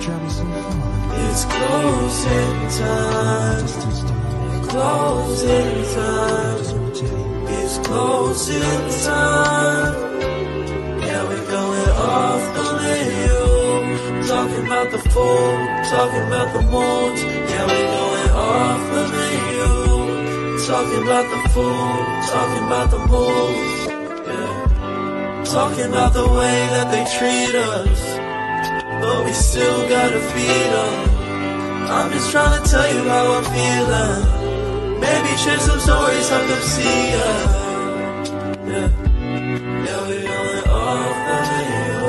It's closing time. Closing time. It's closing time. Yeah, we're going off the menu. Talking about the food, talking about the moons. Yeah, we're going off the menu. Talking about the food, talking about the moves. Yeah. Talking about the way that they treat us, but we still gotta feed them. I'm just trying to tell you how I'm feeling. Maybe share some stories, help them see ya. Yeah, yeah, we're going off the menu.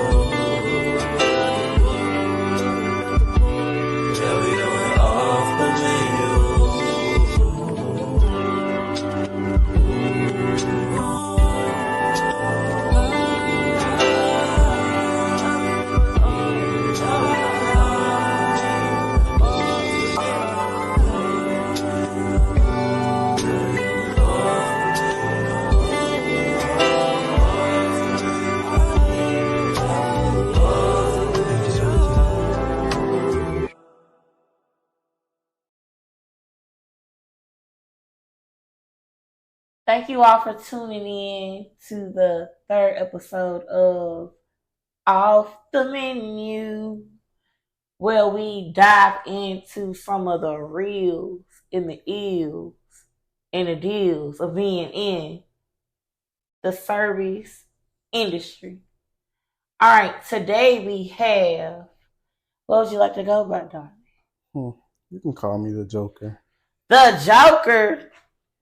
Yeah, we're going off the menu. Thank you all for tuning in to the third episode of Awf Tha Menu, where we dive into some of the reels and the ills and the deals of being in the service industry. All right, today we have, what would you like to go by, darling? You can call me the Joker. The Joker?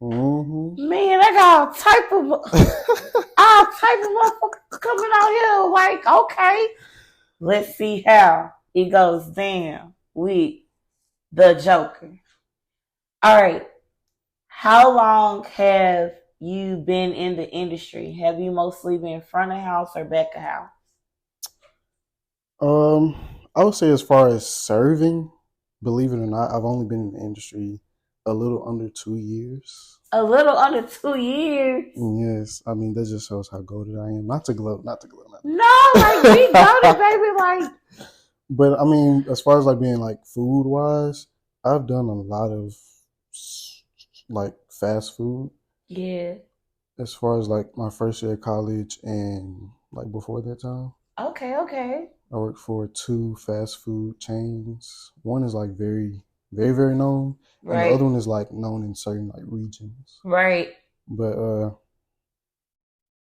Mm-hmm. Man, I got all type of motherfuckers coming out here. Like, okay, let's see how it goes down with the Joker. All right, how long have you been in the industry? Have you mostly been front of house or back of house? I would say as far as serving, believe it or not, I've only been in the industry a little under 2 years. A little under 2 years? Yes. I mean, that just shows how goated I am. Not to gloat. No, like, be goated, baby, like. But, I mean, as far as, like, being, like, food-wise, I've done a lot of, like, fast food. Yeah. As far as, like, my first year of college and, like, before that time. Okay. I worked for 2 fast food chains. One is like very, very, very known. Right. And the other one is like known in certain like regions. Right. But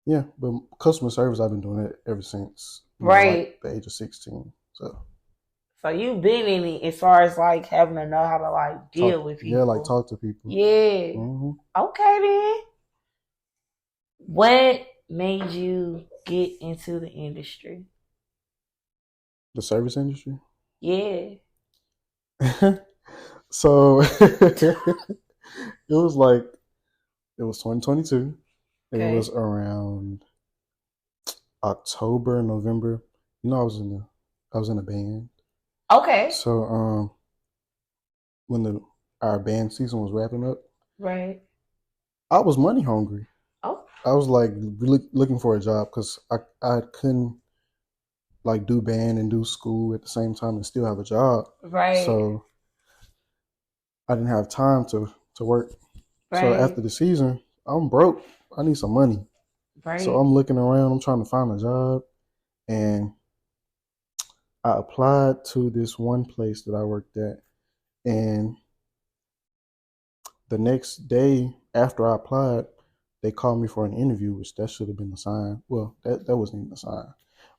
yeah, but customer service I've been doing it ever since like the age of 16. So you've been in it as far as like having to know how to like deal with people. Yeah, like talk to people. Yeah. Mm-hmm. Okay then. What made you get into the industry? The service industry? Yeah. So it was 2022. Okay. It was around October, November. You know, I was in a band. Okay. So when our band season was wrapping up, right, I was money hungry. Oh. I was like really looking for a job because I couldn't like do band and do school at the same time and still have a job. Right. So I didn't have time to work. Right. So after the season, I'm broke. I need some money. Right. So I'm looking around. I'm trying to find a job. And I applied to this one place that I worked at. And the next day after I applied, they called me for an interview, which that should have been a sign. Well, that wasn't even a sign.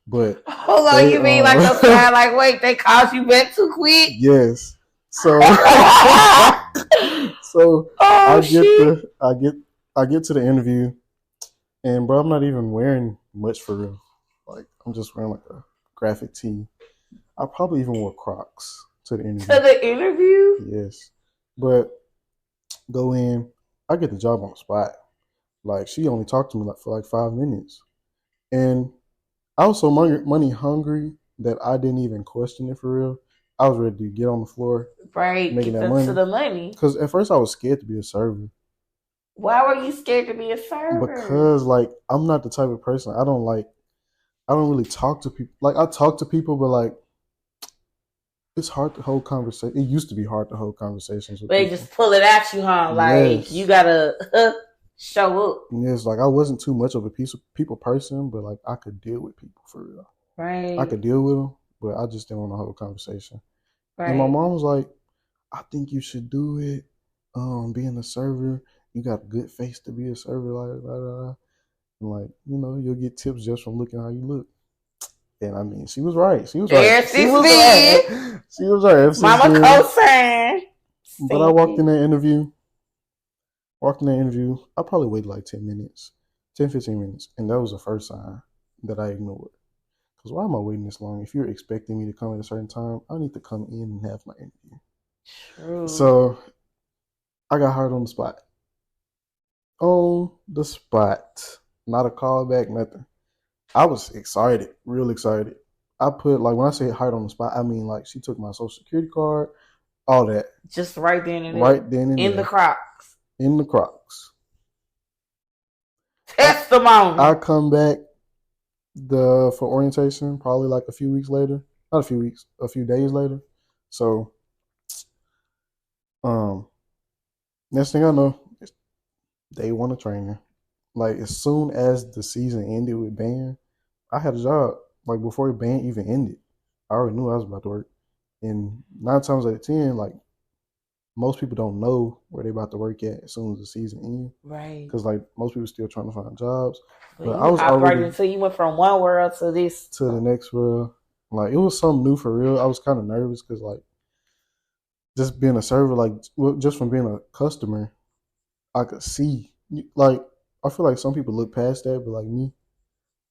But hold on, you mean like a sign? Like, wait, they called you back too quick? Yes. So, I get to the interview, and bro, I'm not even wearing much for real. Like, I'm just wearing like a graphic tee. I probably even wore Crocs to the interview. To the interview? Yes. But go in, I get the job on the spot. Like, she only talked to me for 5 minutes, and I was so money hungry that I didn't even question it for real. I was ready to get on the floor, right, making that money. To the money. Because at first I was scared to be a server. Why were you scared to be a server? Because like I'm not the type of person. I don't really talk to people. Like I talk to people, but like it's hard to hold conversation. It used to be hard to hold conversations with but they people. just pull it at you, huh? Like you gotta show up. Yes, like I wasn't too much of a people person, but like I could deal with people for real. Right. I could deal with them, but I just didn't want to hold a conversation. Right. And my mom was like, "I think you should do it. Being a server, you got a good face to be a server." Like, blah, blah, blah. And like, you'll get tips just from looking how you look. And I mean, she was right. She was right. She was right. She was right. Mama co-sign. But I walked in that interview. I probably waited like 10 minutes, 10, 15 minutes. And that was the first sign that I ignored. Because why am I waiting this long? If you're expecting me to come at a certain time, I need to come in and have my interview. True. So I got hired on the spot. On the spot. Not a callback, nothing. I was excited, real excited. I put, like, when I say hired on the spot, I mean, like, she took my social security card, all that. Just right then and there. Right then and there. In the Crocs. In the Crocs. Testimony. I come back for orientation probably like a few weeks later. Not a few weeks, a few days later. So, next thing I know, day one of training. Like, as soon as the season ended with band, I had a job. Like, before band even ended, I already knew I was about to work. And 9 times out of 10, like, most people don't know where they about to work at as soon as the season ends. Right. Because, like, most people still trying to find jobs. But I was already until you went from one world to this. To the next world. Like, it was something new for real. I was kind of nervous because, like, just being a server, like, just from being a customer, I could see. Like, I feel like some people look past that, but, like, me,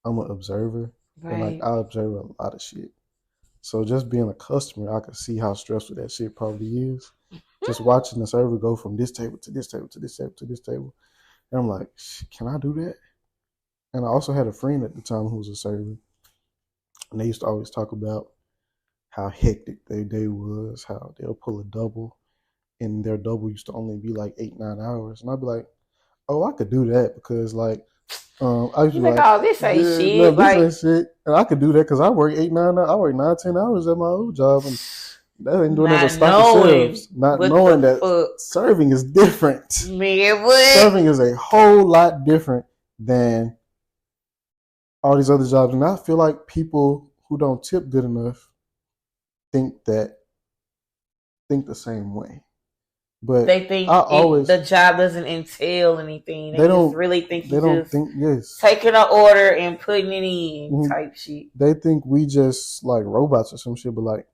I'm an observer. Right. And, like, I observe a lot of shit. So just being a customer, I could see how stressful that shit probably is. Just watching the server go from this table to this table to this table to this table. And I'm like, can I do that? And I also had a friend at the time who was a server. And they used to always talk about how hectic their day was, how they'll pull a double. And their double used to only be like 8-9 hours. And I'd be like, oh, I could do that because, like, I used to be like, oh, this ain't shit. No, this ain't shit. And I could do that because I work 9, 10 hours at my old job. And that ain't doing nothing but stocking shelves. Not knowing that serving is different. Man, what? Serving is a whole lot different than all these other jobs. And I feel like people who don't tip good enough think the same way. But they think the job doesn't entail anything. They don't just really think taking an order and putting it in type shit. They think we just like robots or some shit, but like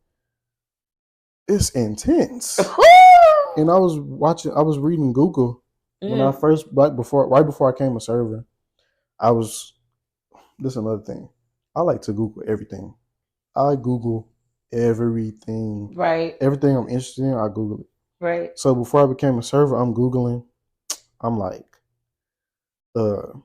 it's intense. And I was reading Google when I first right before I came a server. This is another thing. I like to Google everything. I Google everything. Right. Everything I'm interested in, I Google it. Right. So before I became a server, I'm Googling. I'm like, I'm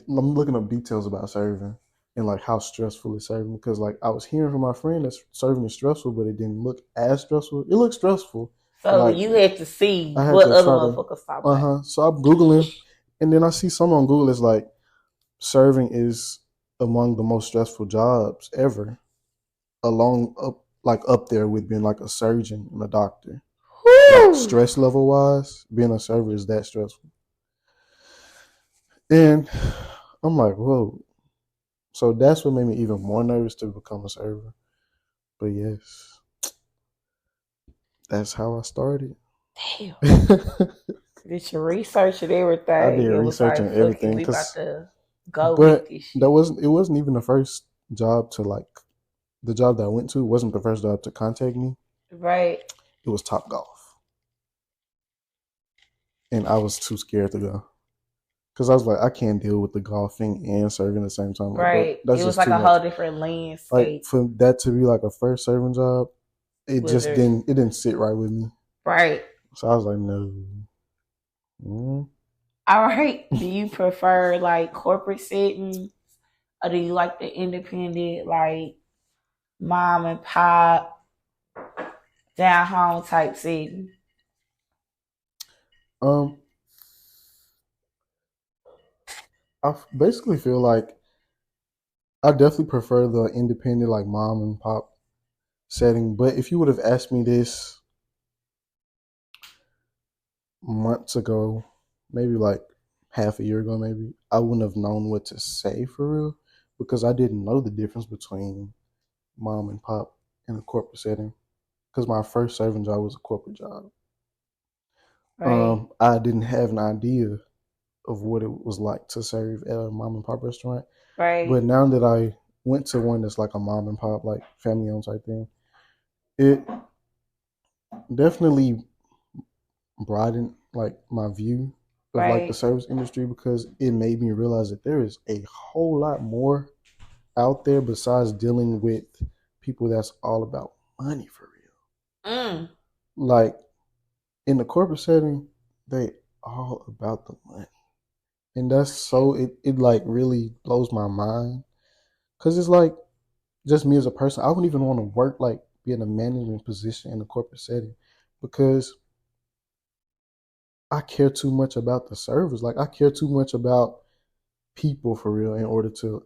looking up details about serving and like how stressful it's serving because like I was hearing from my friend that serving is stressful, but it didn't look as stressful. It looked stressful. So like, you had to see what other motherfuckers thought. So I'm Googling, and then I see someone on Google is like, serving is among the most stressful jobs ever, up there with being like a surgeon and a doctor. Like stress level wise, being a server is that stressful. And I'm like, whoa. So that's what made me even more nervous to become a server. But yes, that's how I started. Damn. Did your research and everything? I did research and everything. We about to go with this shit. It wasn't even the first job to like. The job that I went to wasn't the first job to contact me. Right. It was Top Golf. And I was too scared to go. Because I was like, I can't deal with the golfing and serving at the same time. Right. It was like a whole different landscape. Like for that to be like a first serving job, it didn't sit right with me. Right. So I was like, no. All right. Do you prefer like corporate settings? Or do you like the independent, like mom and pop, down home type setting? I basically feel like I definitely prefer the independent, like mom and pop setting. But if you would have asked me this months ago, maybe like half a year ago, maybe I wouldn't have known what to say for real because I didn't know the difference between mom and pop in a corporate setting. Because my first serving job was a corporate job. Right. I didn't have an idea of what it was like to serve at a mom and pop restaurant. Right. But now that I went to one that's like a mom and pop, like family owned type thing, it definitely broadened like my view of like the Right. service industry because it made me realize that there is a whole lot more out there besides dealing with people that's all about money for real. Like in the corporate setting, they all about the money. And that's so it like really blows my mind. Cause it's like just me as a person, I wouldn't even want to work like be in a management position in a corporate setting because I care too much about the service. Like I care too much about people for real in order to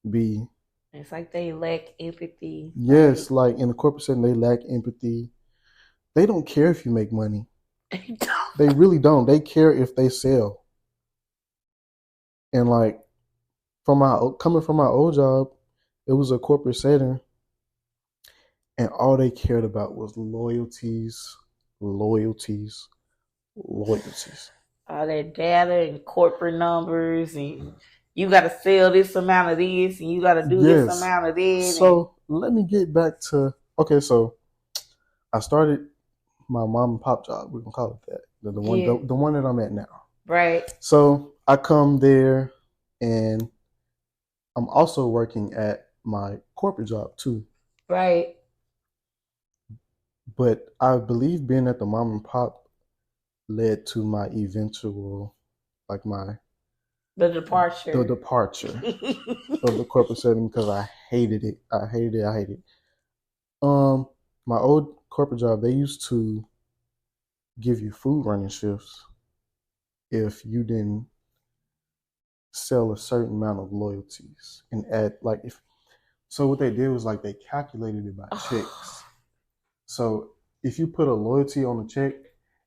be. It's like they lack empathy. Yes, like in the corporate setting, they lack empathy. They don't care if you make money. They really don't. They care if they sell. And like coming from my old job, it was a corporate setting, and all they cared about was loyalties, loyalties, loyalties. All that data and corporate numbers, and you got to sell this amount of this, and you got to do this amount of this. So let me get back to so I started my mom and pop job. We can call it that. The one that I'm at now. Right. So I come there, and I'm also working at my corporate job too. Right. But I believe being at the mom and pop led to my eventual, like the departure of the corporate setting because I hated it. I hated it. My old corporate job, they used to give you food running shifts if you didn't sell a certain amount of loyalties and add like if. So what they did was like they calculated it by checks. So if you put a loyalty on a check,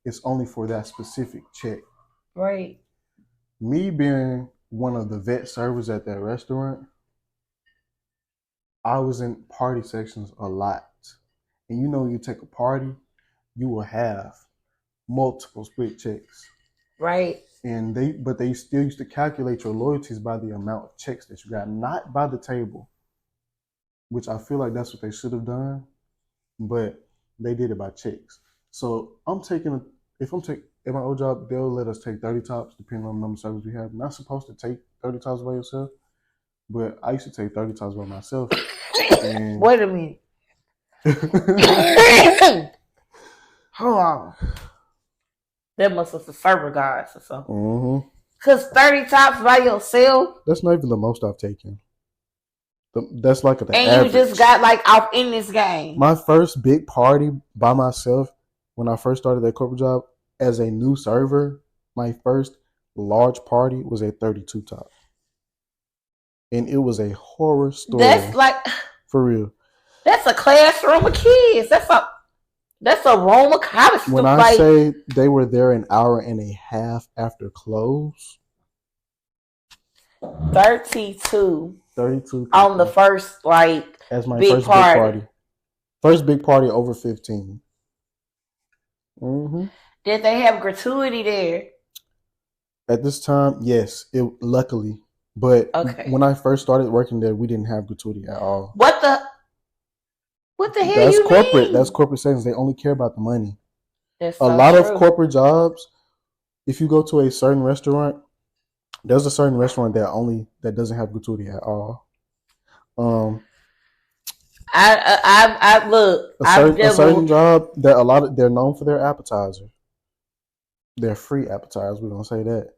it's only for that specific check. Right. Me being one of the vet servers at that restaurant, I was in party sections a lot. And you know, you take a party, you will have multiple split checks. Right. And they still used to calculate your loyalties by the amount of checks that you got, not by the table, which I feel like that's what they should have done, but they did it by checks. So at my old job, they'll let us take 30 tops depending on the number of servers we have. I'm not supposed to take 30 tops by yourself, but I used to take 30 tops by myself. And wait a minute. Hold on. That must have the server guys or something. Mm-hmm. Cause 30 tops by yourself. That's not even the most I've taken. That's like the and average. You just got like off in this game. My first big party by myself when I first started that corporate job as a new server, my first large party was a 32 top. And it was a horror story. That's like for real. That's a classroom of kids. That's a room of college. When I say they were there an hour and a half after close. 32 people. On the first as my first big party. First big party over 15. Mm-hmm. Did they have gratuity there? At this time, yes. Luckily. But when I first started working there, we didn't have gratuity at all. What the hell That's you corporate. mean? That's corporate settings. They only care about the money. That's a lot of corporate jobs, if you go to a certain restaurant, there's a certain restaurant that doesn't have gratuity at all. I look. A certain job that they're known for their appetizer. Their free appetizers. We're gonna say that.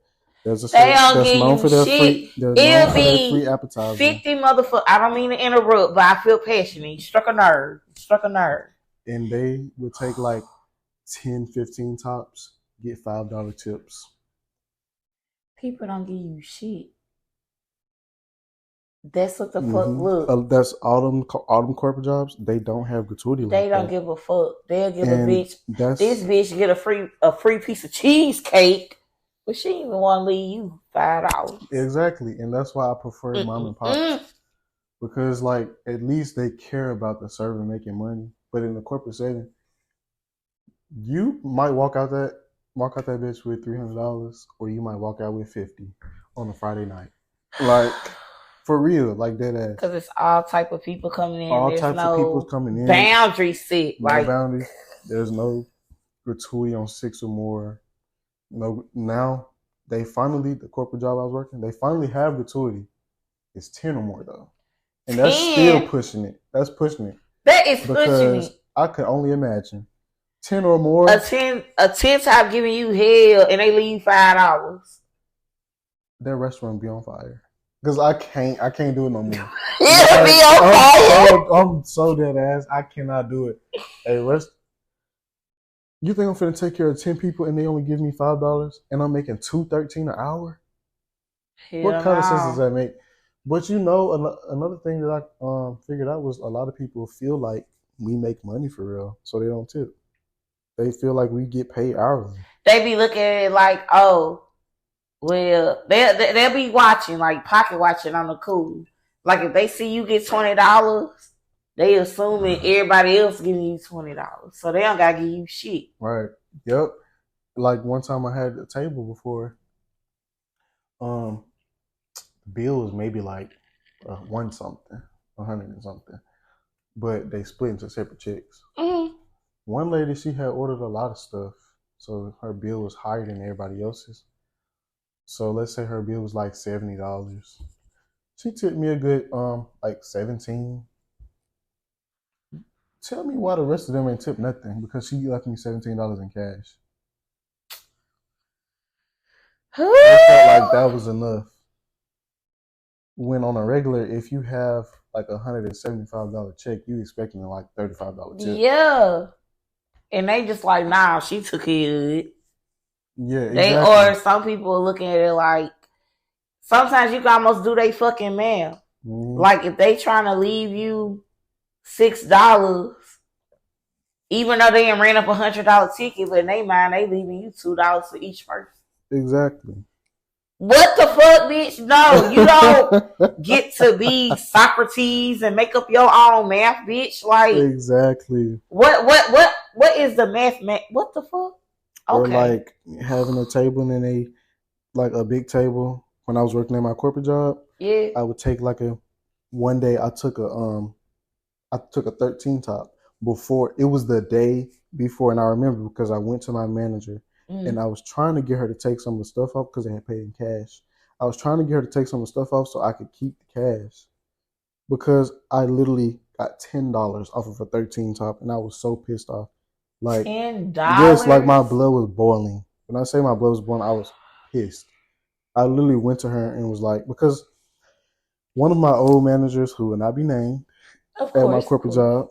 There's a certain that's known for their free. They're known for their free appetizer. 50 motherfuckers. I don't mean to interrupt, but I feel passionate. You struck a nerve. And they would take like 10, 15 tops, get $5 tips. People don't give you shit. That's what the fuck. Look, That's all them corporate jobs. They don't have gratuity like that. They don't give a fuck. They'll give And a bitch. This bitch get a free piece of cheesecake, but she even want to leave you $5. Exactly, and that's why I prefer mom and pops because like at least they care about the server making money. But in the corporate setting, you might walk out that bitch with $300, or you might walk out with 50 on a Friday night. Like for real, like dead ass. Because it's all type of people coming in. All types of people coming in. Boundary set. No boundary. There's no gratuity on 6 or more. No, now they finally, the corporate job I was working, they finally have gratuity. It's 10 or more though, and that's still pushing it. That's pushing it. That is pushing it. I could only imagine 10 or more. A 10 top giving you hell, and they leave $5. Their restaurant be on fire. Because I can't do it no more. It'll be on fire. I'm so dead ass. I cannot do it. Hey, you think I'm finna take care of 10 people and they only give me $5 and I'm making $2.13 an hour? What kind of sense does that make? But you know, another thing that I figured out was a lot of people feel like we make money for real, so they don't tip. They feel like we get paid hourly. They be looking at it like, oh, well, they'll be watching, like pocket watching on the cool. Like if they see you get $20, they assuming everybody else giving you $20, so they don't gotta give you shit. Right. Yep. Like one time I had a table before. Bill was maybe like 100 and something, but they split into separate checks. Mm-hmm. One lady, she had ordered a lot of stuff, so her bill was higher than everybody else's. So let's say her bill was like $70. She tipped me a good like 17. Tell me why the rest of them ain't tipped nothing, because she left me $17 in cash. I felt like that was enough. When on a regular, if you have like $175 check, you expecting like $35 tip. Yeah. And they just like, nah, she took it. Yeah, exactly. Or some people are looking at it like, sometimes you can almost do they fucking math. Mm-hmm. Like if they trying to leave you $6, even though they ain't ran up $100 ticket, but in their mind, they leaving you $2 for each person. Exactly. What the fuck, bitch? No, you don't get to be Socrates and make up your own math, bitch. Like exactly. What is the math? What the fuck? Okay. Or like having a table in a big table. When I was working at my corporate job, yeah, I would take one day I took a 13 top before. It was the day before, and I remember because I went to my manager. And I was trying to get her to take some of the stuff off because they had paid in cash. I was trying to get her to take some of the stuff off so I could keep the cash, because I literally got $10 off of a 13 top, and I was so pissed off. Like $10? Yes, like my blood was boiling. When I say my blood was boiling, I was pissed. I literally went to her and was like, because one of my old managers, who will not be named, at my corporate job,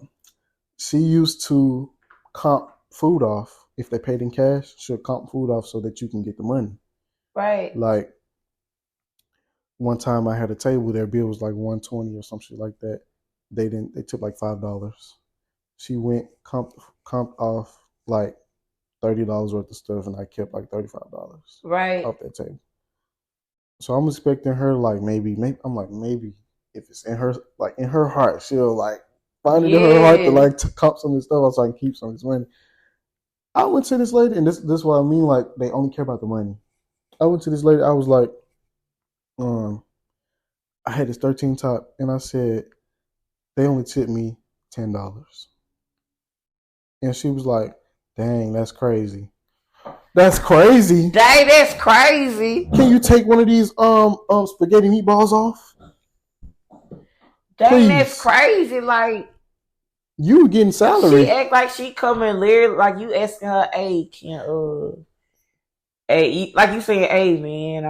she used to comp food off. If they paid in cash, she'll comp food off so that you can get the money. Right. Like one time I had a table, their bill was like $120 or some shit like that. They took like $5. She went comp off like $30 worth of stuff, and I kept like $35 right off that table. So I'm expecting her like maybe if it's in her heart, she'll like find it in her heart to like to comp some of this stuff off so I can keep some of this money. I went to this lady, and this is what I mean, like they only care about the money. I went to this lady, I was like, I had this 13 top, and I said, they only tipped me $10. And she was like, dang, that's crazy. That's crazy. Dang, that's crazy. Can you take one of these spaghetti meatballs off? Dang, please. That's crazy. Like, you getting salary. She act like she coming literally like you asking her, hey, like you saying, hey man,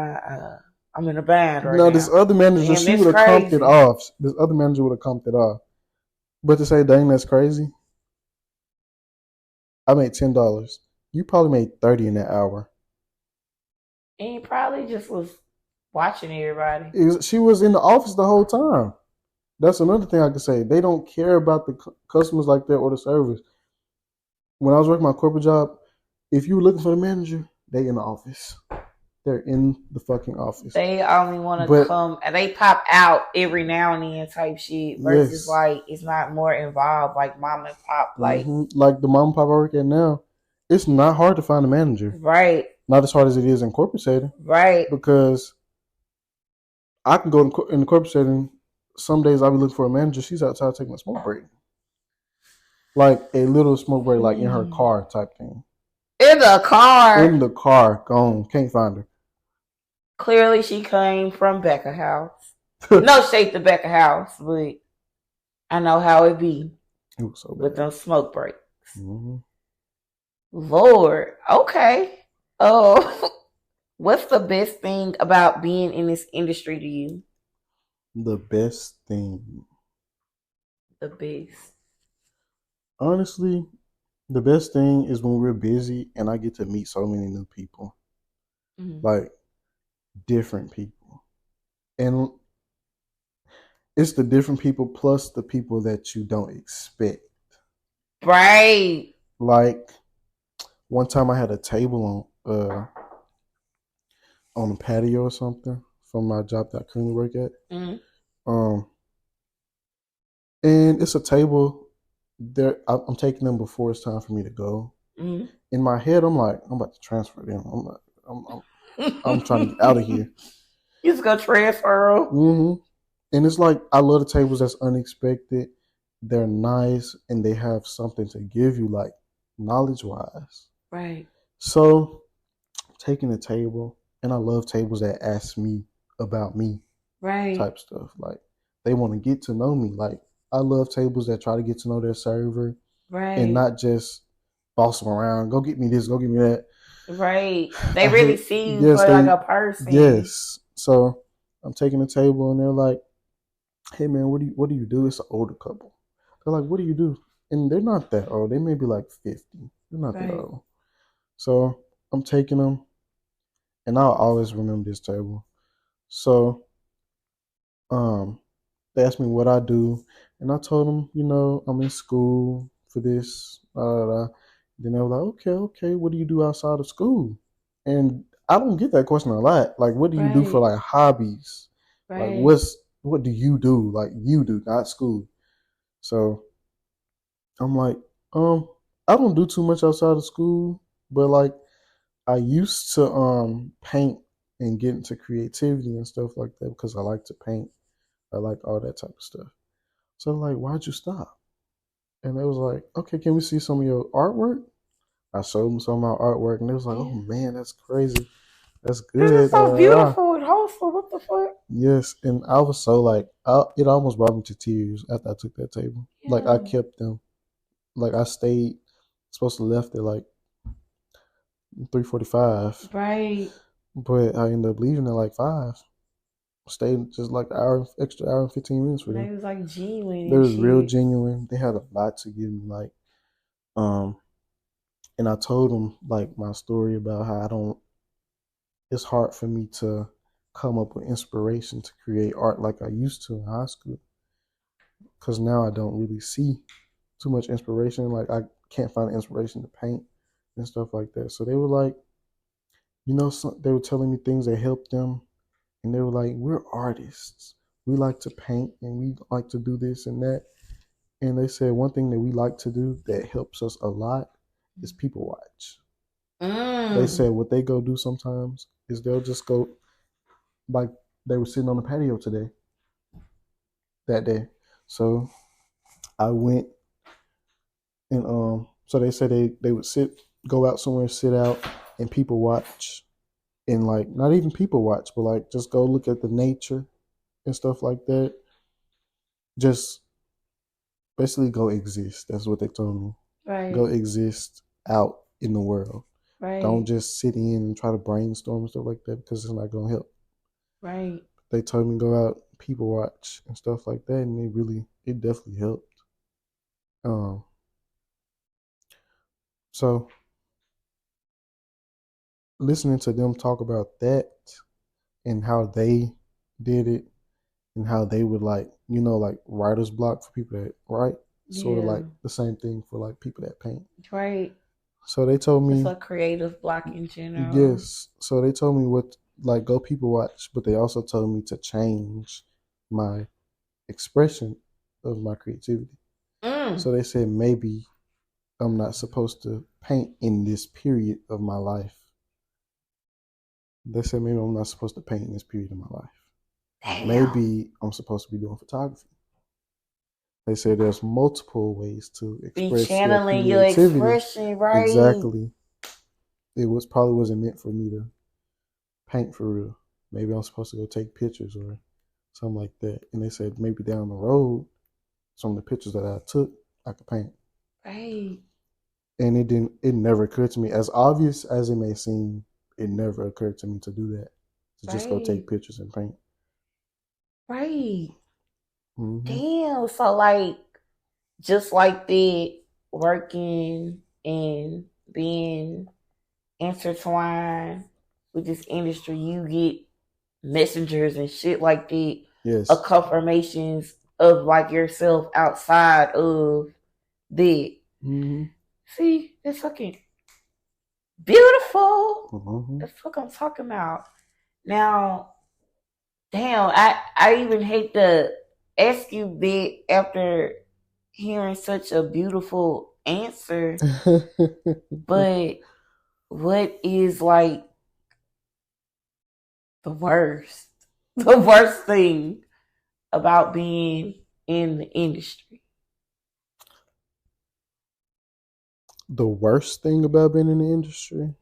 I'm in a band right now. No, this other manager, she would have comped it off. This other manager would have comped it off. But to say, dang, that's crazy. I made $10. You probably made $30 in that hour. And you probably just was watching everybody. She was in the office the whole time. That's another thing I could say. They don't care about the customers like that or the service. When I was working my corporate job, if you were looking for the manager, they in the office. They're in the fucking office. They only want to come, and they pop out every now and then type shit. Versus like it's not more involved, like mom and pop. Like like the mom and pop I work at now, it's not hard to find a manager. Right. Not as hard as it is in corporate setting. Right. Because I can go in the corporate setting. Some days I'll be looking for a manager. She's outside taking a smoke break. Like a little smoke break, like in her car type thing. In the car? In the car. Gone. Can't find her. Clearly she came from Becca House. No shade to Becca House, but I know how it be. It was so bad. With them smoke breaks. Mm-hmm. Lord. Okay. Oh. What's the best thing about being in this industry to you? The best thing. The best. Honestly, the best thing is when we're busy and I get to meet so many new people. Mm-hmm. Like, different people. And it's the different people plus the people that you don't expect. Right. Like, one time I had a table on a patio or something from my job that I currently work at. Mm-hmm. And it's a table there. I'm taking them before it's time for me to go. Mm-hmm. In my head, I'm like, I'm about to transfer them. I'm trying to get out of here. You just go transfer them. Mm-hmm. And it's like, I love the tables that's unexpected. They're nice and they have something to give you, like knowledge-wise. Right. So, I'm taking the table, and I love tables that ask me about me. Right. Type stuff. Like, they want to get to know me. Like, I love tables that try to get to know their server. Right. And not just boss them around. Go get me this, go get me that. Right. They really see you for like a person. Yes. So I'm taking the table and they're like, hey man, what do you do? It's an older couple. They're like, what do you do? And they're not that old. They may be like 50. They're not that old. So I'm taking them and I'll always remember this table. So they asked me what I do, and I told them, I'm in school for this. Then they were like, okay, what do you do outside of school? And I don't get that question a lot. Like, what do you do for like hobbies? Like, what do you do? Like, you do, not school. So I'm like, I don't do too much outside of school, but like I used to paint and get into creativity and stuff like that because I like to paint. I like all that type of stuff. So like, why'd you stop? And they was like, okay, can we see some of your artwork? I showed them some of my artwork, and they was like, oh man, that's crazy. That's good. This is so beautiful and wholesome. What the fuck? Yes, and I was so like, it almost brought me to tears after I took that table. Yeah. Like, I kept them. Like, I stayed, supposed to left at like 3:45. Right. But I ended up leaving at like 5. Stayed just like extra hour and 15 minutes for them. They was like genuine. They was real genuine. They had a lot to give me, like, and I told them like my story about how it's hard for me to come up with inspiration to create art like I used to in high school. Because now I don't really see too much inspiration. Like, I can't find inspiration to paint and stuff like that. So they were like, they were telling me things that helped them. And they were like, we're artists. We like to paint and we like to do this and that. And they said one thing that we like to do that helps us a lot is people watch. They said what they go do sometimes is they'll just go, like they were sitting on the patio that day. So I went and so they said they would go out somewhere, sit out, and people watch. And like, not even people watch, but like just go look at the nature and stuff like that. Just basically go exist. That's what they told me. Right. Go exist out in the world. Right. Don't just sit in and try to brainstorm and stuff like that because it's not gonna help. Right. They told me to go out, people watch and stuff like that, and it definitely helped. So listening to them talk about that and how they did it and how they would like, like writer's block for people that write. Sort of like the same thing for like people that paint. Right. So they told me it's a creative block in general. Yes. So they told me go people watch, but they also told me to change my expression of my creativity. So they said maybe I'm not supposed to paint in this period of my life. They said maybe I'm not supposed to paint in this period of my life. Damn. Maybe I'm supposed to be doing photography. They say there's multiple ways to express channeling your expression, right? Exactly. It probably wasn't meant for me to paint for real. Maybe I'm supposed to go take pictures or something like that. And they said maybe down the road, some of the pictures that I took, I could paint. Right. And it never occurred to me, as obvious as it may seem, it never occurred to me to do that. To just go take pictures and paint. Right. Mm-hmm. Damn. So like, just like that, working and being intertwined with this industry, you get messengers and shit like that. Yes. Of confirmations of like yourself outside of that. Mm-hmm. See, it's fucking beautiful. Mm-hmm. That's what I'm talking about. Now, damn, I even hate to ask you that after hearing such a beautiful answer. But what is like the worst thing about being in the industry? The worst thing about being in the industry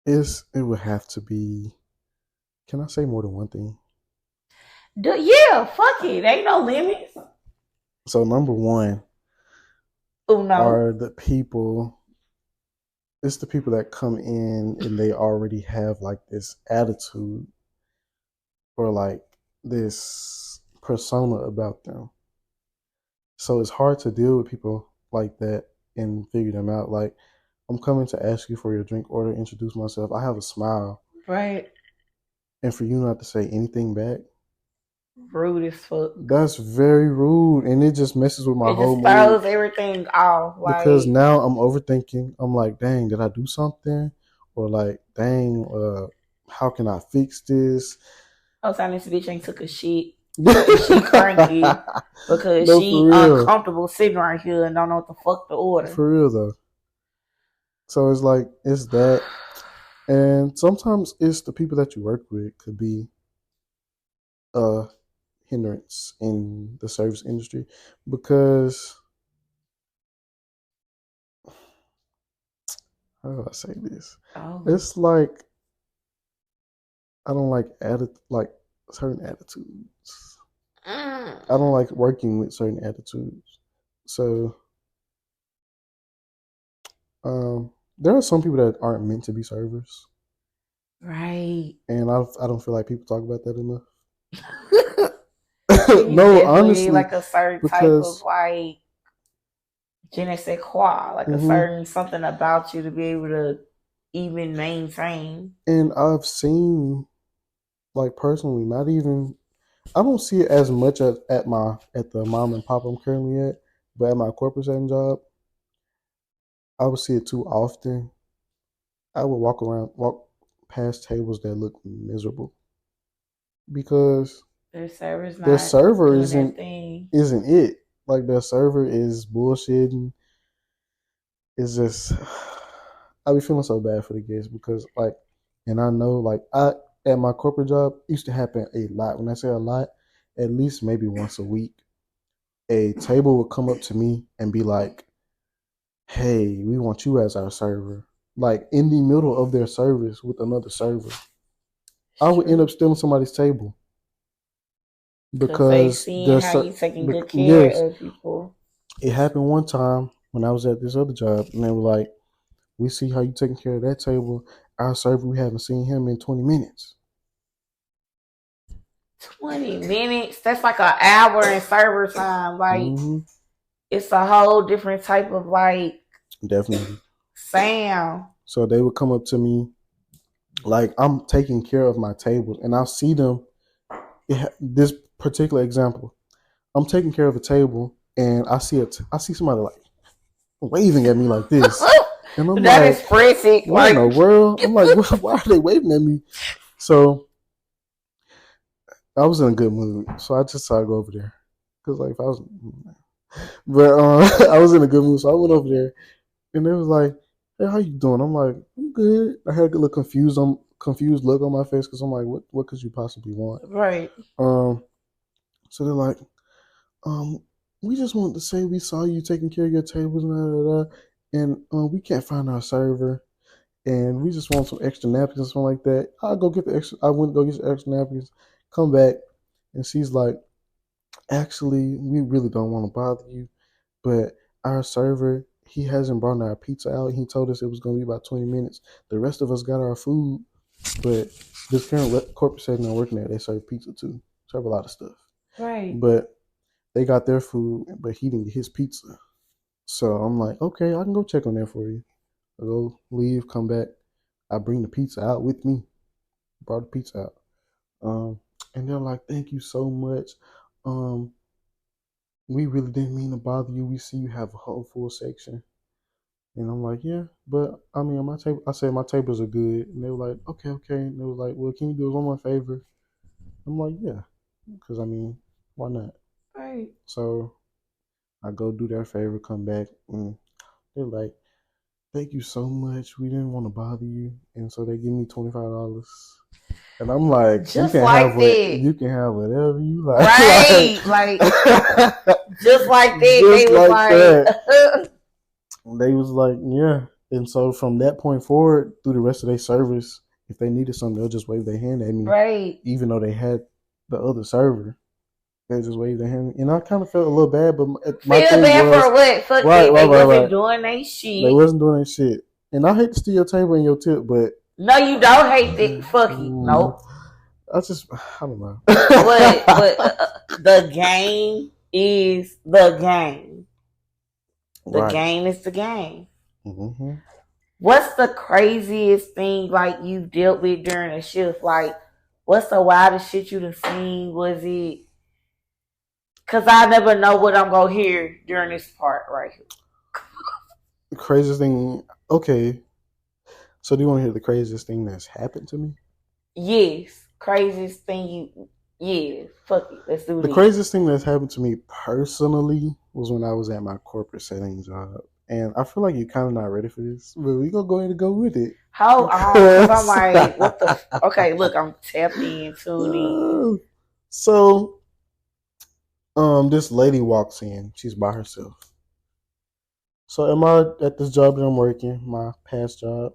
it would have to be, can I say more than one thing? Yeah, fuck it. Ain't no limits. So number one are the people. It's the people that come in and they already have like this attitude or like this persona about them. So it's hard to deal with people like that and figure them out. Like, I'm coming to ask you for your drink order, introduce myself. I have a smile. Right. And for you not to say anything back. Rude as fuck. That's very rude. And it just messes with my whole mood. It just throws everything off. Like, because now I'm overthinking. I'm like, dang, did I do something? Or like, dang, how can I fix this? I was this bitch ain't took a shit. She cranky because she uncomfortable sitting right here and don't know what the fuck to order. For real though. So it's like, it's that. And sometimes it's the people that you work with could be a hindrance in the service industry because, how do I say this? It's like, I don't like certain attitudes. I don't like working with certain attitudes. So there are some people that aren't meant to be servers. Right. And I don't feel like people talk about that enough. No, honestly. Like a certain type of like, je ne sais quoi, like a certain something about you to be able to even maintain. And I've seen, like personally, not even, I don't see it as much at the mom and pop I'm currently at, but at my corporate setting job, I would see it too often. I would walk past tables that look miserable because their server isn't it. Like, their server is bullshitting. It's just, I be feeling so bad for the guests because like, and I know like at my corporate job, it used to happen a lot. When I say a lot, at least maybe once a week, a table would come up to me and be like, hey, we want you as our server. Like, in the middle of their service with another server. I would end up stealing somebody's table. Because they see how you taking good care of people. It happened one time when I was at this other job, and they were like, we see how you taking care of that table. Our server, we haven't seen him in 20 minutes. 20 minutes? That's like an hour in server time. Like, it's a whole different type of like, definitely, sound. So they would come up to me like I'm taking care of my tables, and I'll see them. This particular example, I'm taking care of a table, and I see somebody like waving at me like this, and I'm that like, is frantic. what in the world? I'm like, why are they waving at me? So I was in a good mood, so I just decided to go over there because like if I was, but I was in a good mood, so I went over there, and they was like, "Hey, how you doing?" I'm like, "I'm good." I had a little confused look on my face because I'm like, "What could you possibly want?" Right. So they're like, um, "We just wanted to say we saw you taking care of your tables and we can't find our server, and we just want some extra napkins or something like that." I'll go get the extra. I went to go get some extra napkins. Come back, and she's like, "Actually, we really don't want to bother you, but our server, he hasn't brought our pizza out. He told us it was going to be about 20 minutes. The rest of us got our food, but this current corporate setting I'm working at, they serve pizza too. Serve a lot of stuff. Right. But they got their food, but he didn't get his pizza. So I'm like, okay, I can go check on that for you. I go leave, come back. I bring the pizza out with me. Brought the pizza out. And they're like, thank you so much. We really didn't mean to bother you. We see you have a whole full section. And I'm like, yeah, but I mean, on my table, I said my tables are good. And they were like, okay, okay. And they was like, well, can you do us one more favor? I'm like, yeah, because I mean, why not? Right. So I go do their favor, come back, and they're like, thank you so much. We didn't want to bother you, and so they give me $25. And I'm like, just you can have whatever you like. Right. like just like that. Just they was like that. They was like, yeah. And so from that point forward, through the rest of their service, if they needed something, they'll just wave their hand at me. Right. Even though they had the other server, they just waved their hand. And I kind of felt a little bad, but my feel thing bad was, for what? Fuck right, it. right, They right, wasn't right. doing their shit. They wasn't doing their shit. And I hate to steal your table and your tip, but no, you don't hate it. Fuck it. Nope. I don't know. but the game is the game. The right. game is the game. Mm-hmm. What's the craziest thing like you dealt with during a shift? Like, what's the wildest shit you done seen? Was it? Cause I never know what I'm gonna hear during this part right here. The craziest thing. Okay. So do you want to hear the craziest thing that's happened to me? Yes. Craziest thing you. Yeah. Fuck it. Let's do The this. craziest thing that's happened to me personally was when I was at my corporate setting job. And I feel like you're kind of not ready for this, but we're going to go ahead and go with it. How? Because I'm like, what the? Okay, look, I'm tapped in, tuned in. So, this lady walks in. She's by herself. So, at this job that I'm working, my past job,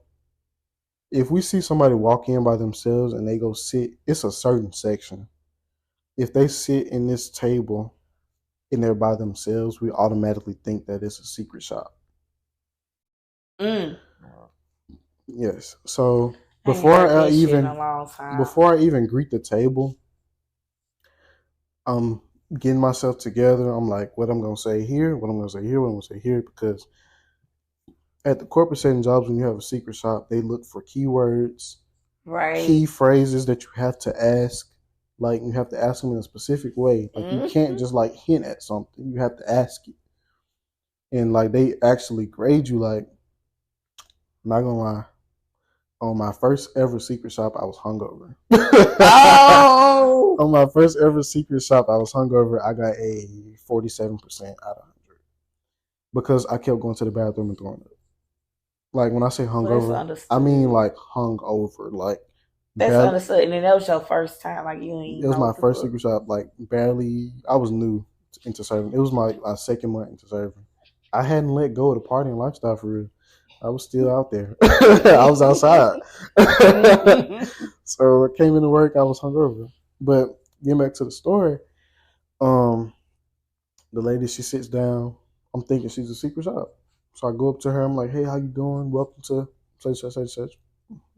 if we see somebody walk in by themselves and they go sit, it's a certain section. If they sit in this table and they're by themselves, we automatically think that it's a secret shop. Yes. So before I even greet the table, I'm getting myself together. I'm like, what I'm gonna say here, what I'm gonna say here, what I'm gonna say here, because at the corporate setting jobs, when you have a secret shop, they look for keywords, right? Key phrases that you have to ask. Like you have to ask them in a specific way. Like you can't just like hint at something. You have to ask it. And like they actually grade you. Like, I'm not gonna lie, on my first ever secret shop, I was hungover. Oh. On my first ever secret shop, I was hungover. I got a 47% out of 100 because I kept going to the bathroom and throwing up. Like when I say hungover, I mean like hungover. Like that's understood. And then that was your first time, like you ain't. It was my first secret shop. Like barely, I was new into serving. It was my second month into serving. I hadn't let go of the partying lifestyle for real. I was still out there. I was outside. So I came into work. I was hungover. But getting back to the story, the lady, she sits down. I'm thinking she's a secret shop. So I go up to her. I'm like, hey, how you doing? Welcome to such,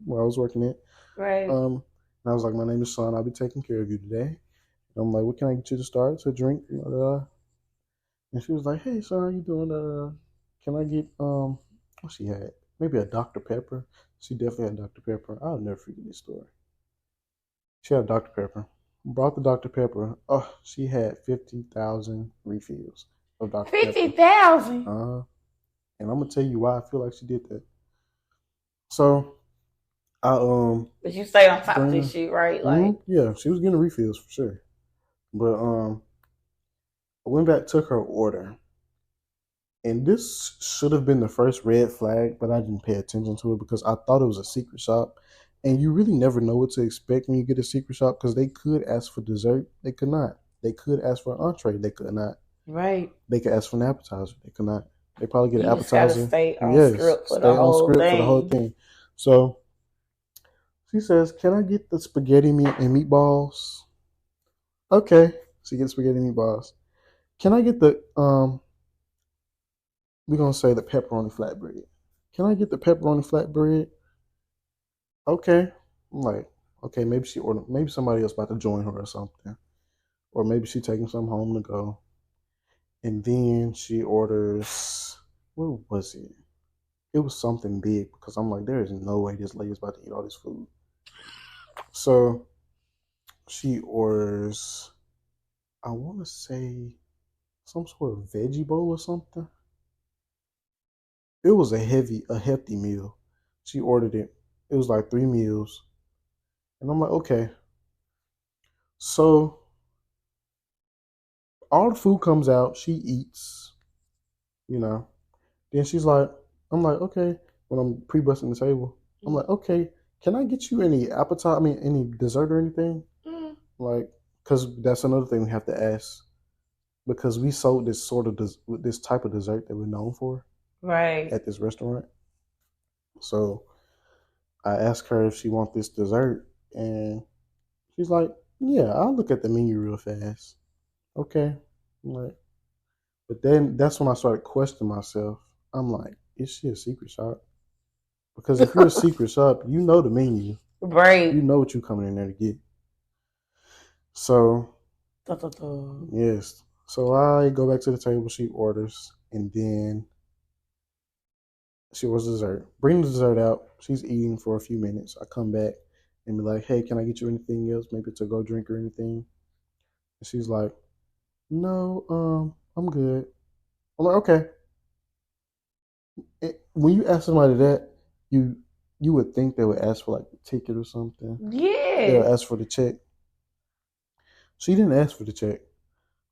where I was working at. Right. And I was like, my name is Sean. I'll be taking care of you today. And I'm like, what can I get you to start? To drink? And she was like, hey, Sean, how you doing? Can I get, what she had? maybe a Dr. Pepper. She definitely had Dr. Pepper. I'll never forget this story. She had Dr. Pepper. Brought the Dr. Pepper. Oh, she had 50,000 refills of Dr. Pepper. 50,000. And I'm gonna tell you why I feel like she did that. So, But you stay on top of this shit, right? Like, yeah, she was getting refills for sure. But I went back, took her order, and this should have been the first red flag, but I didn't pay attention to it because I thought it was a secret shop. And you really never know what to expect when you get a secret shop because they could ask for dessert. They could not. They could ask for an entree. They could not. Right. They could ask for an appetizer. They could not. They probably get an You appetizer. Just stay on script for the whole thing. So she says, "Can I get the spaghetti and meatballs?" Okay. She gets spaghetti and meatballs. Can I get the we're gonna say the pepperoni flatbread. Can I get the pepperoni flatbread? Okay. I'm like, okay, maybe maybe somebody else about to join her or something. Or maybe she taking some home to go. And then she orders, what was it? It was something big because I'm like, there is no way this lady's about to eat all this food. So she orders, I want to say some sort of veggie bowl or something. It was a hefty meal. She ordered it. It was like 3 meals. And I'm like, okay. So all the food comes out. She eats, Then she's like, I'm like, okay. When I'm pre-busting the table, I'm like, okay, can I get you any appetite? I mean, any dessert or anything? Like, because that's another thing we have to ask. Because we sold this this type of dessert that we're known for. Right. At this restaurant. So I asked her if she wants this dessert, and she's like, yeah, I'll look at the menu real fast. Okay. I'm like, but then that's when I started questioning myself. I'm like, is she a secret shop? Because if you're a secret shop, you know the menu. Right. You know what you're coming in there to get. So, yes. So I go back to the table, she orders, and then she orders dessert. Bring the dessert out. She's eating for a few minutes. I come back and be like, hey, can I get you anything else? Maybe to go drink or anything? And she's like, no, I'm good. I'm like, okay. When you ask somebody that, you would think they would ask for like the ticket or something. Yeah. They'll ask for the check. She didn't ask for the check.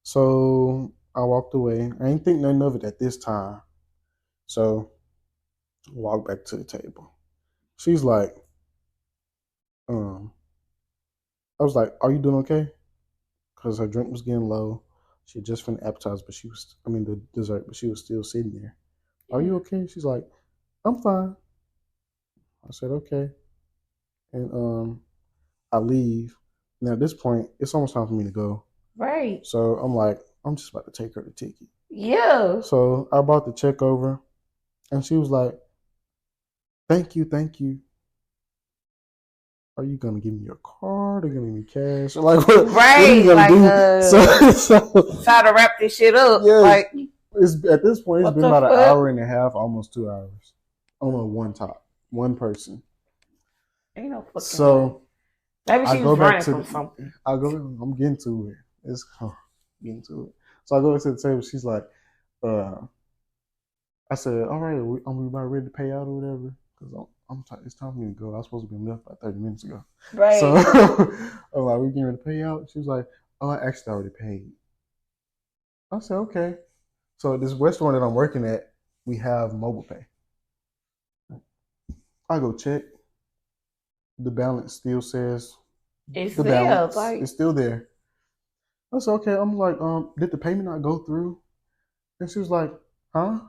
So I walked away. I didn't think nothing of it at this time. So I walked back to the table. She's like, I was like, are you doing okay? Because her drink was getting low. She had just finished appetizer, the dessert, but she was still sitting there. Are you okay? She's like, I'm fine. I said, okay. And I leave. Now at this point, it's almost time for me to go. Right. So I'm like, I'm just about to take her the ticket. Yeah. So I brought the check over, and she was like, thank you. Are you gonna give me your card or gonna give me cash? Like what? Right. What are you gonna do? So try to wrap this shit up. Yeah. Like it's at this point, it's been about an hour and a half, almost 2 hours. On one person. Ain't no fucking. So maybe she was running from something. I'm getting to it. Getting to it. So I go to the table. She's like, I said, all right, I'm about ready to pay out or whatever. Because it's time for me to go. I was supposed to be left about 30 minutes ago. Right. So I'm like, we're getting ready to pay out. She was like, oh, I actually already paid. I said, okay. So this restaurant that I'm working at, we have mobile pay. I go check. The balance still says it's the there, balance. like... It's still there. I said, okay. I'm like, did the payment not go through? And she was like, huh?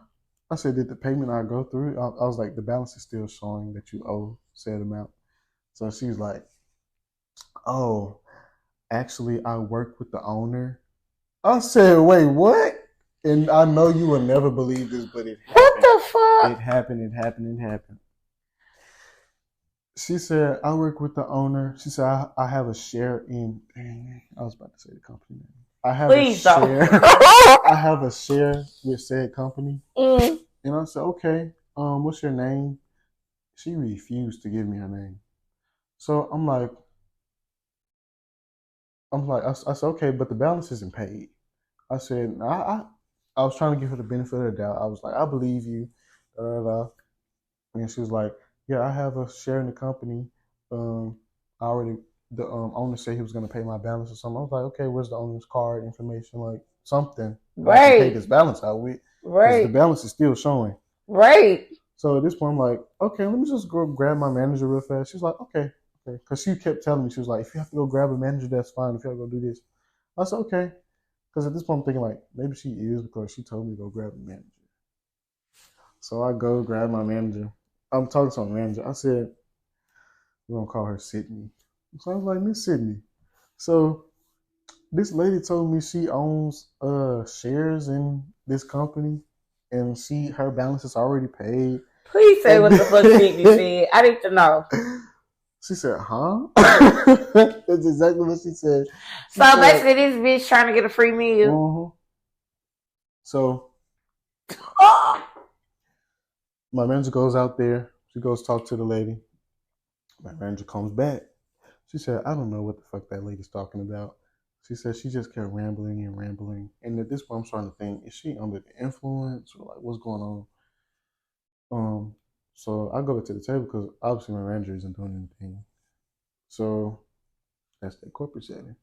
I said, did the payment not go through? I was like, the balance is still showing that you owe said amount. So she was like, oh, actually, I work with the owner. I said, wait, what? And I know you will never believe this, but it happened. What the fuck? It happened. She said, I work with the owner. She said, I have a share in... I was about to say the company name. I have a share. I have a share with said company. And I said, okay, what's your name? She refused to give me her name. So I'm like, I said, okay, but the balance isn't paid. I said, I was trying to give her the benefit of the doubt. I was like, I believe you. Da, da, da. And she was like, yeah, I have a share in the company. I already, the owner said he was going to pay my balance or something. I was like, okay, where's the owner's card information? Like something that I can pay this balance out with. Because the balance is still showing. Right. So at this point, I'm like, okay, let me just go grab my manager real fast. She's like, okay. Because she kept telling me, she was like, if you have to go grab a manager, that's fine. If you have to go do this. I said, okay. Because at this point, I'm thinking, like, maybe she is because she told me to go grab a manager. So I go grab my manager. I'm talking to my manager. I said, we're going to call her Sydney. So I was like, Miss Sydney. So this lady told me she owns shares in this company and her balance is already paid. Please say what the fuck Sydney said. I need to know. She said, huh? That's exactly what she said. So basically this bitch trying to get a free meal. Mm-hmm. So my manager goes out there. She goes talk to the lady. My manager comes back. She said, I don't know what the fuck that lady's talking about. She said she just kept rambling and rambling. And at this point, I'm starting to think, is she under the influence or like what's going on? So I go back to the table because obviously my manager isn't doing anything. So that's the corporate setting.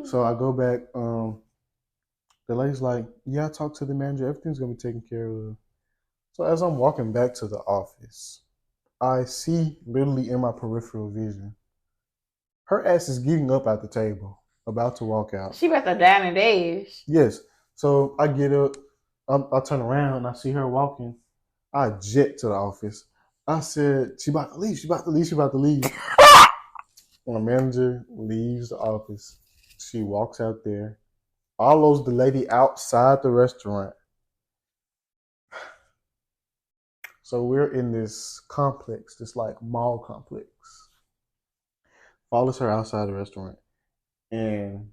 So I go back. The lady's like, yeah, I talked to the manager. Everything's going to be taken care of. So as I'm walking back to the office, I see literally in my peripheral vision, her ass is getting up at the table, about to walk out. She about to dine and dash. Yes. So I get up, I turn around, and I see her walking. I jet to the office. I said, she about to leave, she about to leave, she about to leave. My manager leaves the office. She walks out there. Follows the lady outside the restaurant. So we're in this complex, this like mall complex. Follows her outside the restaurant and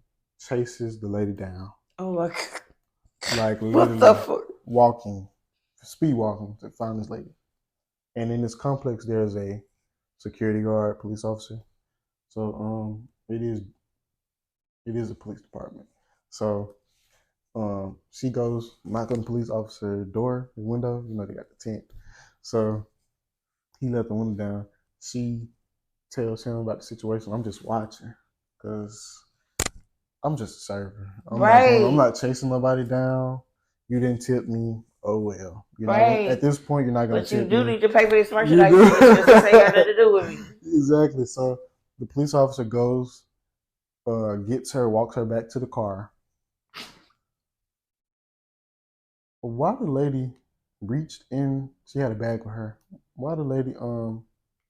chases the lady down. Oh my God. Like literally walking, speed walking to find this lady. And in this complex, there's a security guard, police officer. So it is a police department. So she goes, knock on the police officer door, the window. You know they got the tent. So he let the window down. She tells him about the situation. I'm just watching because I'm just a server. I'm not chasing nobody down. You didn't tip me. Oh well. At this point, you're not going to tip me. But you do need to pay for this merchandise. This ain't got nothing to do with me. Exactly. So the police officer goes, gets her, walks her back to the car. Why the lady reached in? She had a bag with her. Why the lady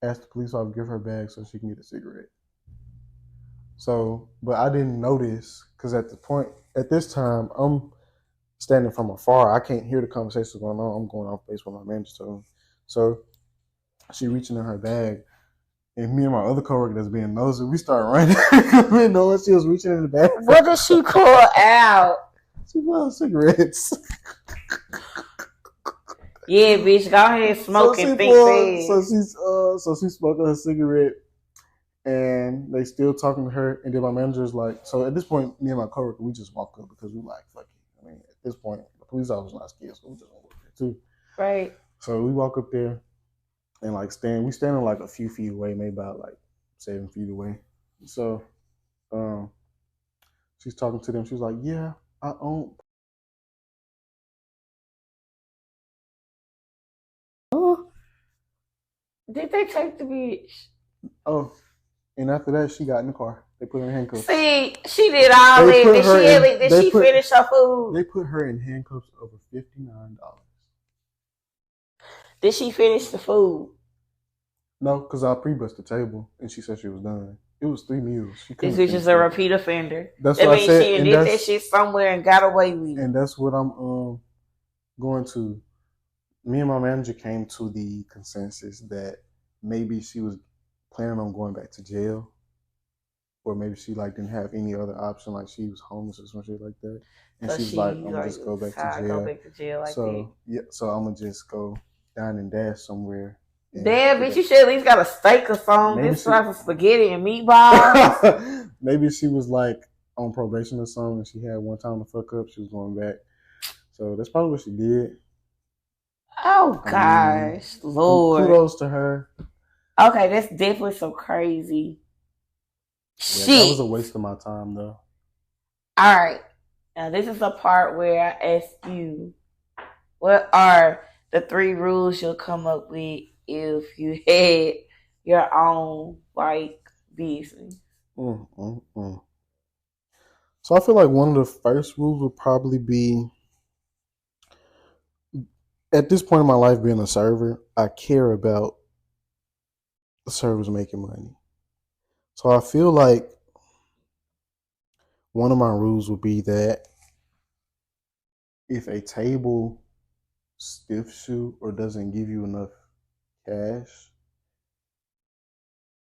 asked the police officer to give her bag so she can get a cigarette? So, but I didn't notice because at this time, I'm standing from afar. I can't hear the conversation going on. I'm going off base with my manager. So she reaching in her bag, and me and my other coworker that's being nosy, we start running. We didn't know what she was reaching in the bag. What did she pull out? She pulled cigarettes. Yeah, bitch, go ahead and smoke and think fast. So she's smoking her cigarette, and they still talking to her. And then my manager's like, so at this point, me and my coworker, we just walk up because we like, fuck it. I mean, at this point, the police officer's not scared, so we just walk there too. Right. So we walk up there and like we stand like a few feet away, maybe about like 7 feet away. So she's talking to them. She's like, yeah, I own. Did they take the bitch? Oh, and after that, she got in the car. They put her in handcuffs. See, she did all that. Did she finish her food? They put her in handcuffs over $59. Did she finish the food? No, because I pre-bussed the table, and she said she was done. It was 3 meals. This bitch is a repeat offender. That's what I said. She did that shit somewhere and got away with it. And that's what I'm going to. Me and my manager came to the consensus that maybe she was planning on going back to jail, or maybe she like didn't have any other option, like she was homeless or some shit like that. And so she's like, I'm gonna just go back to jail. Go back to jail like that. Yeah, so I'm gonna just go down and dash somewhere Damn, bitch, you should at least got a steak or something. This is like some spaghetti and meatballs. Maybe she was like on probation or something and she had one time to fuck up. She was going back. So that's probably what she did. Oh, gosh. Lord. Kudos to her. Okay, that's definitely some crazy shit. That was a waste of my time, though. All right. Now, this is the part where I ask you, what are the 3 rules you'll come up with if you had your own, like, business? So I feel like one of the first rules would probably be, at this point in my life being a server, I care about the servers making money. So I feel like one of my rules would be that if a table stiffs you or doesn't give you enough cash,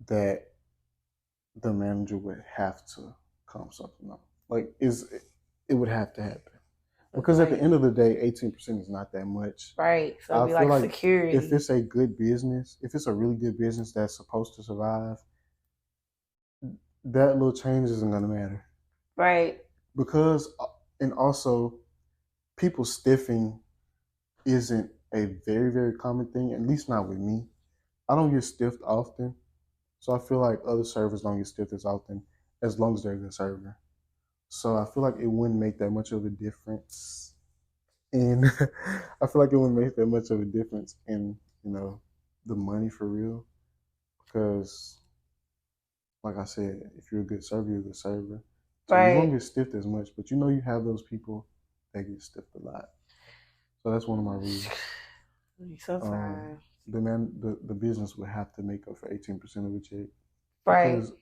that the manager would have to come something up. Like, it would have to happen. Because at the end of the day, 18% is not that much. Right. So it'd be like security. If it's a good business, if it's a really good business that's supposed to survive, that little change isn't going to matter. Right. Because, and also, people stiffing isn't a very, very common thing, at least not with me. I don't get stiffed often. So I feel like other servers don't get stiffed as often as long as they're a good server. So I feel like it wouldn't make that much of a difference. And I feel like it wouldn't make that much of a difference in, the money for real. Because, like I said, if you're a good server, you're a good server. So you won't get stiffed as much, but you have those people that get stiffed a lot. So that's one of my rules. The business would have to make up for 18% of the check. Right. Because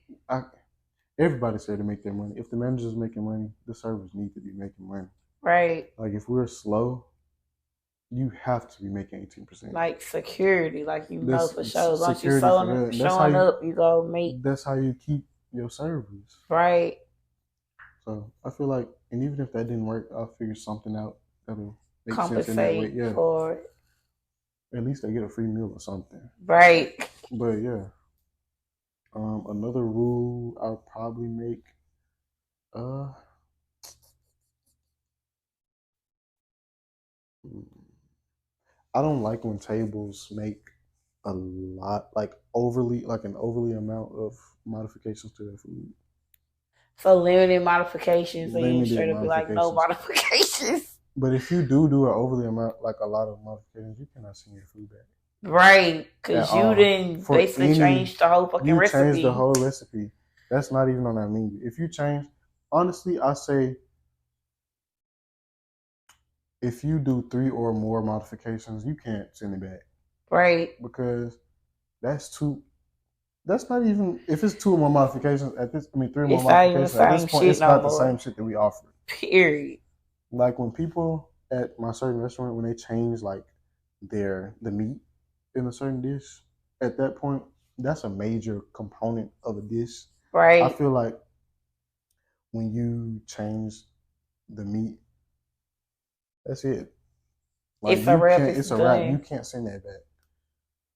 everybody's there to make their money. If the manager's making money, the servers need to be making money. Right. Like, if we're slow, you have to be making 18%. Like security, like for sure. Once you're showing up, you go make. That's how you keep your servers. Right. So I feel like, and even if that didn't work, I'll figure something out that'll make compensate sense in that way. Yeah. For it. At least they get a free meal or something. Right. But yeah. Another rule I'll probably make. I don't like when tables make a lot, like an overly amount of modifications to their food. So limited modifications, and you straight up be like no modifications. But if you do an overly amount, like a lot of modifications, you cannot send your food back. Right, because you didn't basically change the whole fucking recipe. You changed the whole recipe. That's not even on that menu. If you change, honestly, I say, if you do 3 or more modifications, you can't send it back. Right. Because that's not even, if it's 2 or more modifications 3 or more modifications, at this point, it's not the same shit that we offer. Period. Like, when people at my certain restaurant, when they change like the meat in a certain dish, at that point, that's a major component of a dish. Right. I feel like when you change the meat, that's it. Like, it's a wrap. It's a wrap. You can't send that back.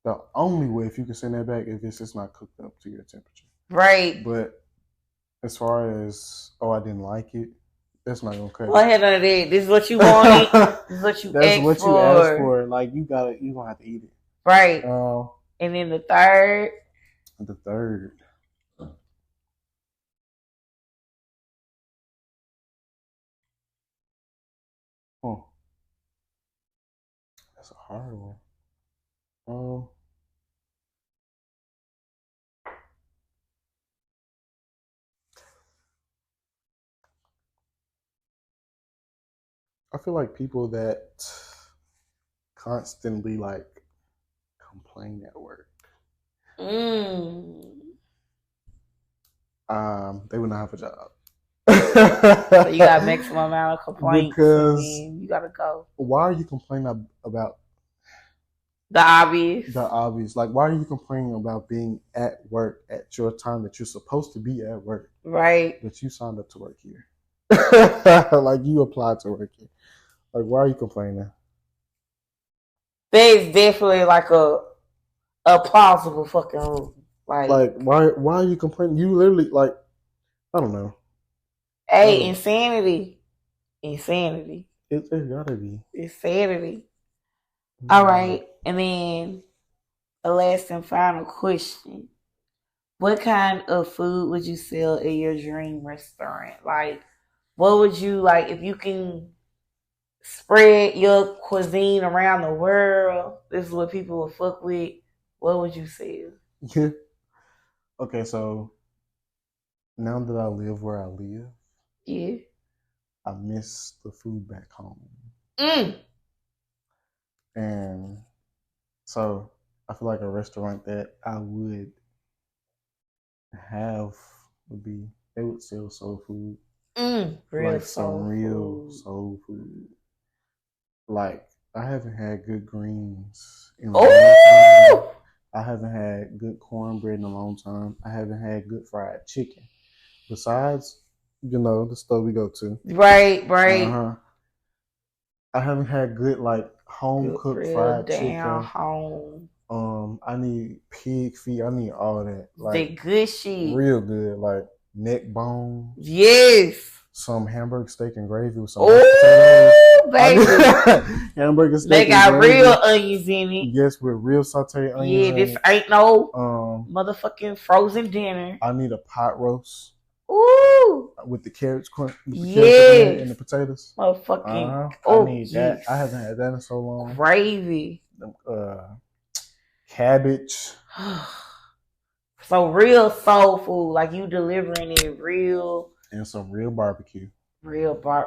The only way if you can send that back is if it's not cooked up to your temperature. Right. But as far as, I didn't like it, that's not gonna cut. Well, head on it. This is what you wanted. This is what you that's asked what for. You asked for. Like, you're gonna have to eat it. Right. And then the third. That's a hard one. I feel like people that constantly complain at work. They would not have a job. So you got maximum amount of complaints because you gotta go. Why are you complaining about the obvious? Like, why are you complaining about being at work at your time that you're supposed to be at work? Right. But you signed up to work here. Like, you applied to work here. Like, why are you complaining? There's definitely like a a plausible fucking rule. Like why are you complaining? You literally like, I don't know. Hey, insanity. It gotta be insanity. All right, and then the last and final question: what kind of food would you sell in your dream restaurant? Like, what would you like if you can spread your cuisine around the world? This is what people would fuck with. What would you sell? Yeah. Okay, so now that I live where I live, Yeah, I miss the food back home. And so I feel like a restaurant that I would have would be, they would sell soul food. Real like some real soul food. Like I haven't had good greens in a long time. I haven't had good cornbread in a long time. I haven't had good fried chicken. Besides, the stuff we go to. Right. I haven't had good like home cooked fried chicken. Home. I need pig feet. I need all that. Like the good shit. Real good. Like neck bones. Yes. Some hamburger steak and gravy with some potatoes. Baby. Hamburger steak. They got real onions in it. Yes, with real sauteed onions. Yeah, this ain't no motherfucking frozen dinner. I need a pot roast. Ooh. With the carrots, yes, and the potatoes. Motherfucking. I need that. I haven't had that in so long. Gravy. Cabbage. So real soul food, like you delivering it real. And some real barbecue. Because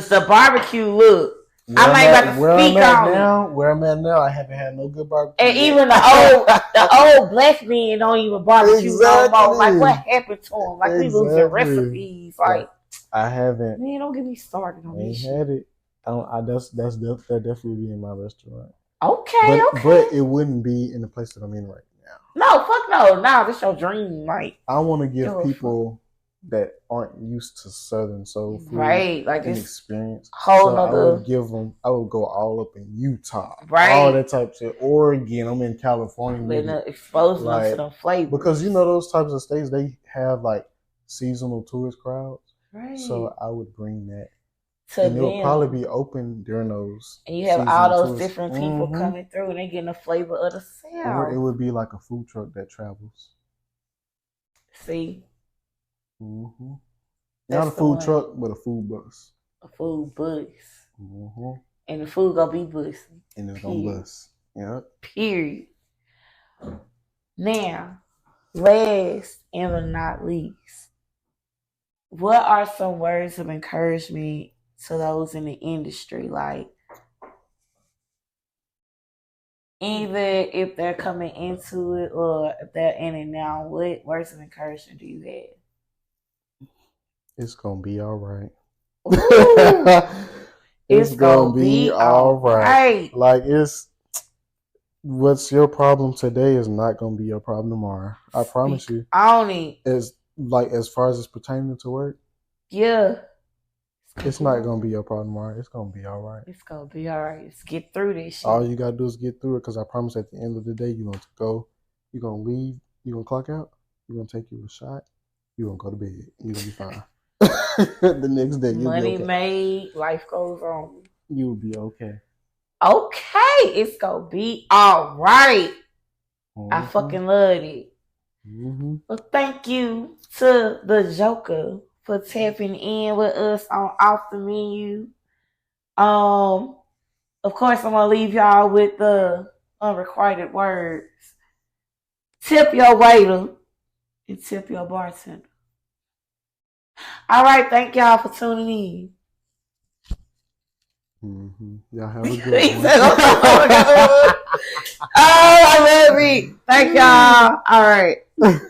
the barbecue, look. I'm not about to speak on it. Where I'm at now, I haven't had no good barbecue. And even the old black men don't even barbecue no more. Like, what happened to them? Like, we losing recipes. Like, I haven't. Man, don't get me started on this shit. I ain't had it. That definitely be in my restaurant. Okay. But it wouldn't be in the place that I'm in right now. No, fuck no. Nah, this your dream. Like, I want to give people that aren't used to Southern soul food, right? Like an experience. I would give them. I would go all up in Utah, right? All that type of shit. Oregon. I'm in California. Exposing them to the flavors because those types of states they have like seasonal tourist crowds. Right. So I would bring that. And it'll probably be open during those. And you have all those different people coming through, and they getting a flavor of the South. Or it would be like a food truck that travels. See. Not a food truck, but a food bus. A food bus. And the food gonna be busting. And it's gonna bust. Yeah. Period. Now, last and but not least, what are some words of encouragement to those in the industry? Like, either if they're coming into it or if they're in it now, what words of encouragement do you have? It's gonna be all right. It's gonna be all right. Like what's your problem today is not gonna be your problem tomorrow. I promise you. As far as it's pertaining to work. Yeah. It's not gonna be your problem tomorrow. It's gonna be all right. It's gonna be all right. Let's get through this shit. All you gotta do is get through it, because I promise at the end of the day, you're gonna go, you're gonna leave, you're gonna clock out, you're gonna take you a shot, you're gonna go to bed, you're gonna be fine. The next day, money made, life goes on. You'll be okay. Okay, it's gonna be all right. I fucking love it. Well, thank you to the Joker for tapping in with us on Awf Tha Menu. Of course, I'm gonna leave y'all with the unrequited words. Tip your waiter and tip your bartender. All right, thank y'all for tuning in. Y'all have a good one. Oh, I love it. Thank y'all. All right.